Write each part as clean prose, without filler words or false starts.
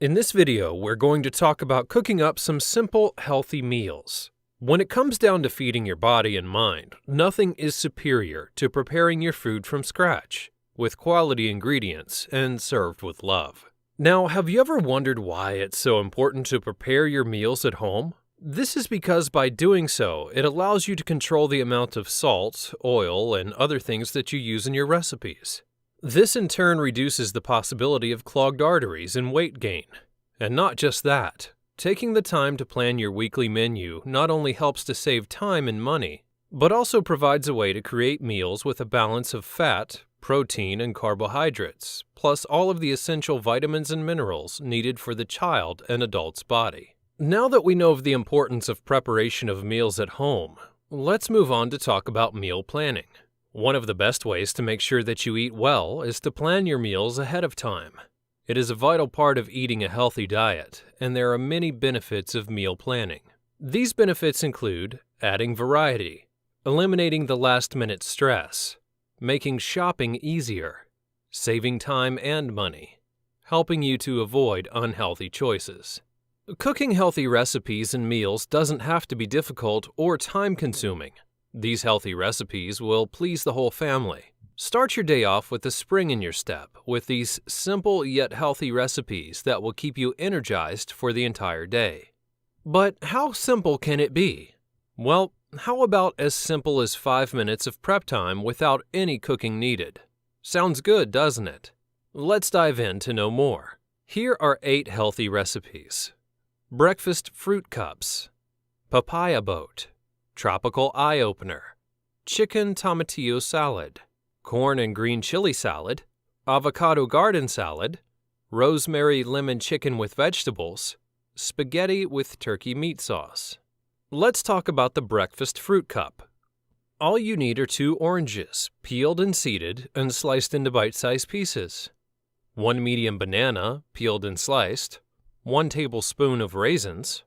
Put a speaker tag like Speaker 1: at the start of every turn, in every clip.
Speaker 1: In this video, we're going to talk about cooking up some simple, healthy meals. When it comes down to feeding your body and mind, nothing is superior to preparing your food from scratch, with quality ingredients and served with love. Now, have you ever wondered why it's so important to prepare your meals at home? This is because by doing so, it allows you to control the amount of salt, oil, and other things that you use in your recipes. This in turn reduces the possibility of clogged arteries and weight gain. And not just that, taking the time to plan your weekly menu not only helps to save time and money, but also provides a way to create meals with a balance of fat, protein, and carbohydrates, plus all of the essential vitamins and minerals needed for the child and adult's body. Now that we know of the importance of preparation of meals at home, let's move on to talk about meal planning. One of the best ways to make sure that you eat well is to plan your meals ahead of time. It is a vital part of eating a healthy diet, and there are many benefits of meal planning. These benefits include adding variety, eliminating the last-minute stress, making shopping easier, saving time and money, helping you to avoid unhealthy choices. Cooking healthy recipes and meals doesn't have to be difficult or time-consuming. These healthy recipes will please the whole family. Start your day off with a spring in your step with these simple yet healthy recipes that will keep you energized for the entire day. But how simple can it be? Well, how about as simple as 5 minutes of prep time without any cooking needed? Sounds good, doesn't it? Let's dive in to know more. Here are 8 healthy recipes. Breakfast fruit cups, papaya boat, tropical eye opener, chicken tomatillo salad, corn and green chili salad, avocado garden salad, rosemary lemon chicken with vegetables, spaghetti with turkey meat sauce. Let's talk about the breakfast fruit cup. All you need are 2 oranges, peeled and seeded and sliced into bite-sized pieces, 1 medium banana, peeled and sliced, 1 tablespoon of raisins,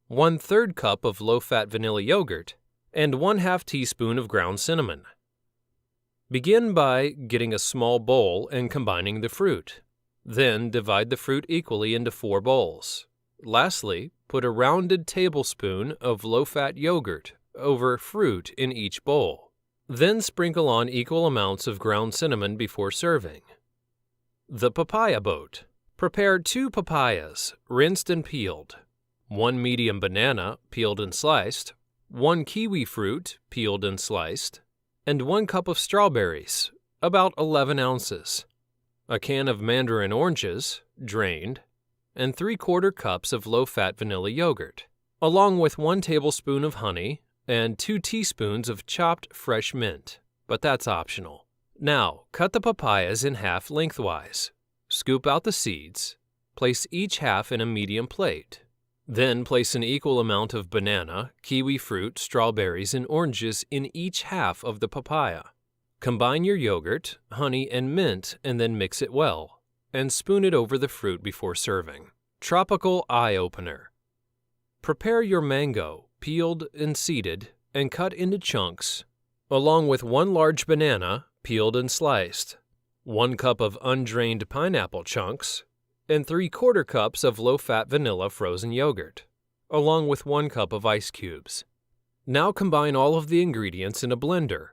Speaker 1: 1/3 cup of low-fat vanilla yogurt, and 1/2 teaspoon of ground cinnamon. Begin by getting a small bowl and combining the fruit. Then divide the fruit equally into 4 bowls. Lastly, put a rounded tablespoon of low-fat yogurt over fruit in each bowl. Then sprinkle on equal amounts of ground cinnamon before serving. The papaya boat. Prepare 2 papayas, rinsed and peeled, 1 medium banana, peeled and sliced, 1 kiwi fruit, peeled and sliced, and 1 cup of strawberries, about 11 ounces, a can of mandarin oranges, drained, and 3/4 cups of low-fat vanilla yogurt, along with 1 tablespoon of honey and 2 teaspoons of chopped fresh mint, but that's optional. Now, cut the papayas in half lengthwise. Scoop out the seeds. Place each half in a medium plate. Then place an equal amount of banana, kiwi fruit, strawberries, and oranges in each half of the papaya. Combine your yogurt, honey, and mint and then mix it well, and spoon it over the fruit before serving. Tropical eye opener. Prepare your mango, peeled and seeded, and cut into chunks, along with 1 large banana, peeled and sliced, 1 cup of undrained pineapple chunks, and 3/4 cups of low-fat vanilla frozen yogurt, along with 1 cup of ice cubes. Now combine all of the ingredients in a blender,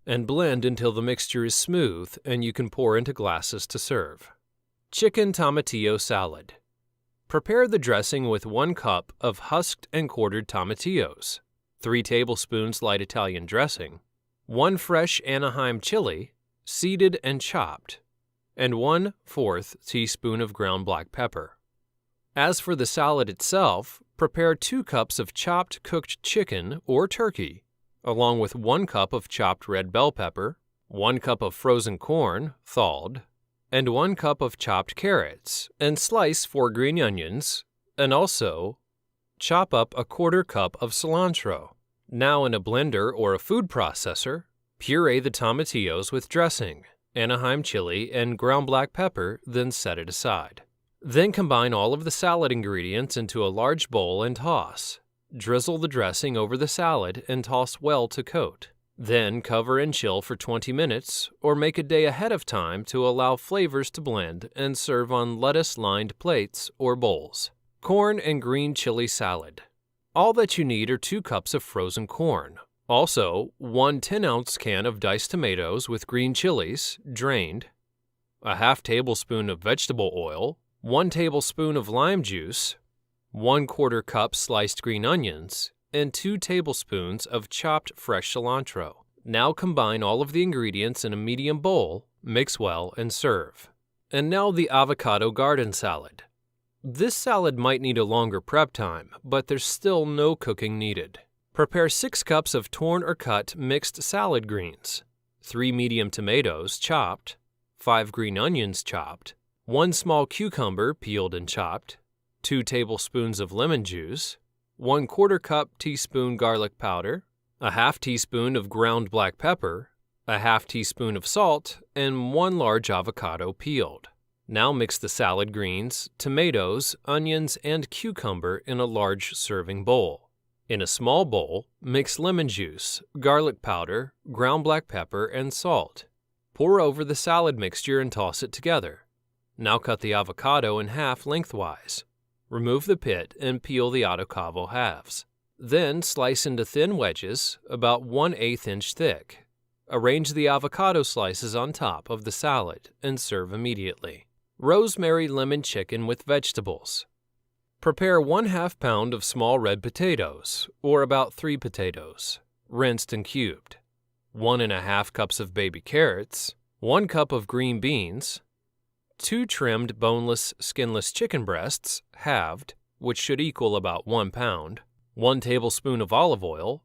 Speaker 1: and blend until the mixture is smooth and you can pour into glasses to serve. Chicken tomatillo salad. Prepare the dressing with 1 cup of husked and quartered tomatillos, 3 tablespoons light Italian dressing, 1 fresh Anaheim chili, seeded and chopped, and 1/4 teaspoon of ground black pepper. As for the salad itself, prepare 2 cups of chopped cooked chicken or turkey, along with 1 cup of chopped red bell pepper, 1 cup of frozen corn, thawed, and 1 cup of chopped carrots, and slice 4 green onions, and also chop up a 1/4 cup of cilantro. Now in a blender or a food processor, puree the tomatillos with dressing, Anaheim chili, and ground black pepper, then set it aside. Then combine all of the salad ingredients into a large bowl and toss. Drizzle the dressing over the salad and toss well to coat. Then cover and chill for 20 minutes or make a day ahead of time to allow flavors to blend and serve on lettuce-lined plates or bowls. Corn and green chili salad. All that you need are 2 cups of frozen corn. Also, 1 10-ounce can of diced tomatoes with green chilies, drained, a half tablespoon of vegetable oil, 1 tablespoon of lime juice, 1/4 cup sliced green onions, and 2 tablespoons of chopped fresh cilantro. Now combine all of the ingredients in a medium bowl, mix well, and serve. And now the avocado garden salad. This salad might need a longer prep time, but there's still no cooking needed. Prepare 6 cups of torn or cut mixed salad greens, 3 medium tomatoes chopped, 5 green onions chopped, 1 small cucumber peeled and chopped, 2 tablespoons of lemon juice, 1/4 cup teaspoon garlic powder, a half teaspoon of ground black pepper, a half teaspoon of salt, and 1 large avocado peeled. Now mix the salad greens, tomatoes, onions, and cucumber in a large serving bowl. In a small bowl, mix lemon juice, garlic powder, ground black pepper, and salt. Pour over the salad mixture and toss it together. Now cut the avocado in half lengthwise. Remove the pit and peel the avocado halves. Then slice into thin wedges, about 1/8 inch thick. Arrange the avocado slices on top of the salad and serve immediately. Rosemary lemon chicken with vegetables. Prepare 1/2 pound of small red potatoes, or about 3 potatoes, rinsed and cubed, 1½ cups of baby carrots, 1 cup of green beans, 2 trimmed boneless, skinless chicken breasts, halved, which should equal about 1 pound, 1 tablespoon of olive oil,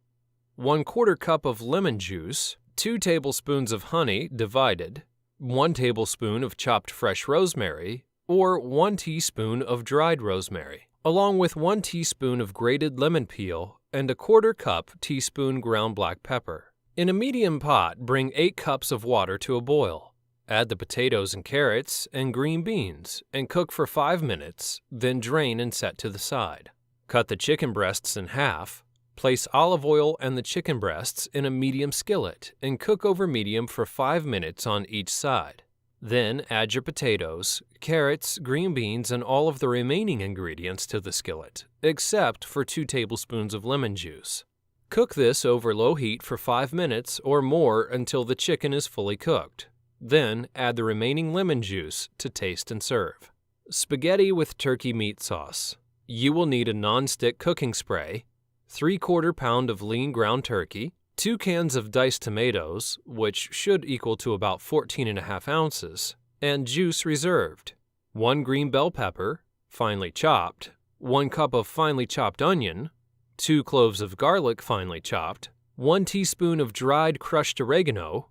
Speaker 1: 1/4 cup of lemon juice, 2 tablespoons of honey divided, 1 tablespoon of chopped fresh rosemary, or 1 teaspoon of dried rosemary, along with 1 teaspoon of grated lemon peel and 1/4 cup teaspoon ground black pepper. In a medium pot, bring 8 cups of water to a boil. Add the potatoes and carrots and green beans and cook for 5 minutes, then drain and set to the side. Cut the chicken breasts in half. Place olive oil and the chicken breasts in a medium skillet and cook over medium for 5 minutes on each side. Then add your potatoes, carrots, green beans, and all of the remaining ingredients to the skillet, except for 2 tablespoons of lemon juice. Cook this over low heat for 5 minutes or more until the chicken is fully cooked. Then add the remaining lemon juice to taste and serve. Spaghetti with turkey meat sauce. You will need a non-stick cooking spray, 3/4 pound of lean ground turkey, 2 cans of diced tomatoes, which should equal to about 14½ ounces, and juice reserved, 1 green bell pepper, finely chopped, 1 cup of finely chopped onion, 2 cloves of garlic finely chopped, 1 teaspoon of dried crushed oregano,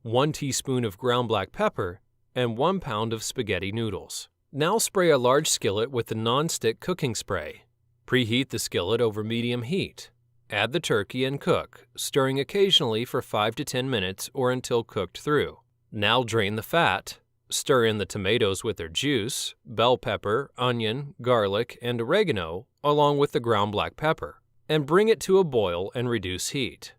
Speaker 1: 1 teaspoon of ground black pepper, and 1 pound of spaghetti noodles. Now spray a large skillet with the non-stick cooking spray. Preheat the skillet over medium heat. Add the turkey and cook, stirring occasionally for 5 to 10 minutes or until cooked through. Now drain the fat. Stir in the tomatoes with their juice, bell pepper, onion, garlic, and oregano, along with the ground black pepper, and bring it to a boil and reduce heat.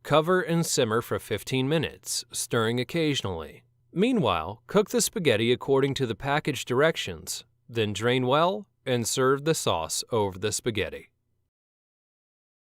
Speaker 1: Cover and simmer for 15 minutes, stirring occasionally. Meanwhile, cook the spaghetti according to the package directions, then drain well and serve the sauce over the spaghetti.